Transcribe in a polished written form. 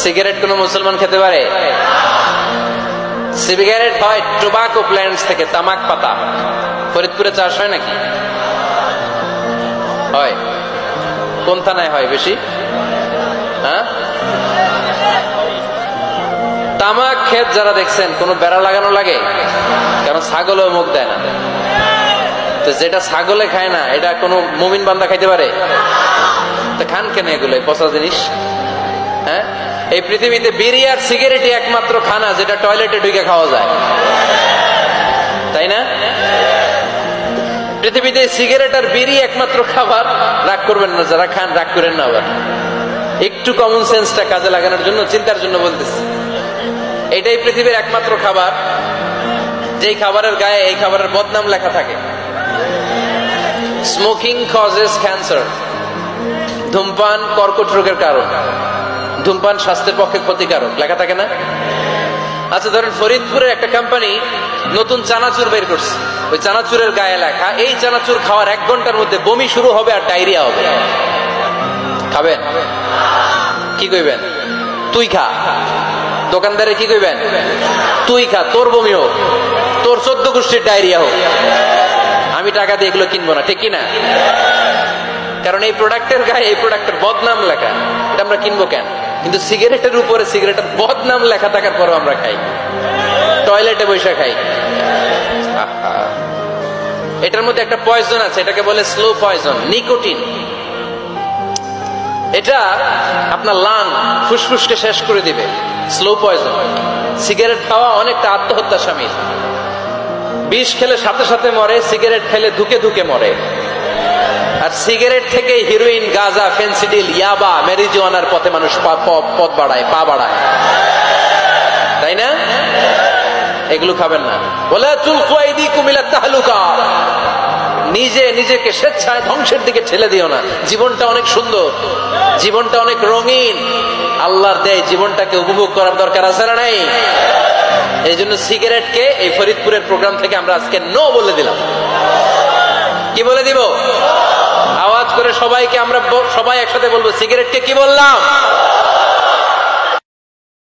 Cigarette কোন মুসলমান খেতে পারে? সিগারেট হয় টোবাকো প্ল্যান্টস থেকে, তামাক পাতা। ফরিদপুরে চাষ হয় নাকি? হয়। কোন থানায় হয় বেশি? হ্যাঁ, তামাক ক্ষেত যারা দেখছেন কোন বেড়া লাগানো লাগে? কারণ ছাগলেও মুখ দেয় না। তো যেটা ছাগলে খায় না এটা কোন মুমিন বান্দা খাইতে পারে? তো খান কেন এগুলো, পচা জিনিস? হ্যাঁ, এই পৃথিবীতে বিড়ি আর সিগারেটই একমাত্র খানা যেটা টয়লেটে ঢুকে খাওয়া যায়, তাই না? পৃথিবীতে সিগারেট আর বিড়ি একমাত্র খাবার। রাগ করবেন না যারা খান, রাগ করেন না। আবার একটু কমন সেন্সটা কাজে লাগানোর জন্য, চিন্তার জন্য বলতেছি। এটাই পৃথিবীর একমাত্র খাবার যেই খাবারের গায়ে এই খাবারের বদনাম লেখা থাকে। Smoking causes cancer. ধূমপান কর্কট রোগের কারণ, ধূমপান স্বাস্থ্যের পক্ষে ক্ষতিকারক লেখা থাকে না? আচ্ছা ধরেন ফরিদপুরের একটা কোম্পানি নতুন চানাচুর বের করছে, ওই চানাচুরের গায়ে লেখা এই চানাচুর খাওয়ার 1 ঘন্টার মধ্যে বমি শুরু হবে আর ডায়রিয়া হবে। খাবেন? কি কইবেন? তুই খা। দোকানদারে কি কইবেন? তুই খা, তোর বমি হোক, তোর 14 গোষ্ঠীর ডায়রিয়া হোক, আমি টাকা দিয়ে এগুলো কিনবো না, ঠিক কিনা? কারণ এই প্রোডাক্টের গায়ে এই প্রোডাক্টের বদনাম লেখা, এটা আমরা কিনবো কেন? কিন্তু সিগারেটের উপরে সিগারেটের বদনাম লেখা থাকার পরও আমরা খাই, টয়লেটে বসে খাই। এটার মধ্যে একটা পয়জন আছে, এটাকে বলে স্লো পয়জন, নিকোটিন। এটা আপনার লাং, ফুসফুসকে শেষ করে দিবে। Slow poison. সিগারেট খাওয়া অনেকটা আত্মহত্যা শামিল। বিষ খেলে সাথে সাথে মরে, সিগারেট খেলে ধুকে ধুকে মরে। আর সিগারেট থেকে হিরোইন, গাঁজা, ফেন্সিডিল, ইয়াবা, ম্যারিজুয়ানার পথে মানুষ পথ বাড়ায়, পা বাড়ায়, তাই না? এগুলো খাবেন না। ওয়ালা তুলকু আইদিকুম ইলা তাহলুকা। নিজে নিজেকে স্বেচ্ছায় ধ্বংসের দিকে ঠেলে দিও না। জীবনটা অনেক সুন্দর, জীবনটা অনেক রঙিন, আল্লাহর দেয় জীবনটাকে উপভোগ করার দরকার আছে না নাই? এই জন্য সিগারেটকে এই ফরিদপুরের প্রোগ্রাম থেকে আমরা আজকে নো বলে দিলাম। কি বলে দিব? আওয়াজ করে সবাইকে আমরা সবাই একসাথে বলবো, সিগারেটকে কি বললাম?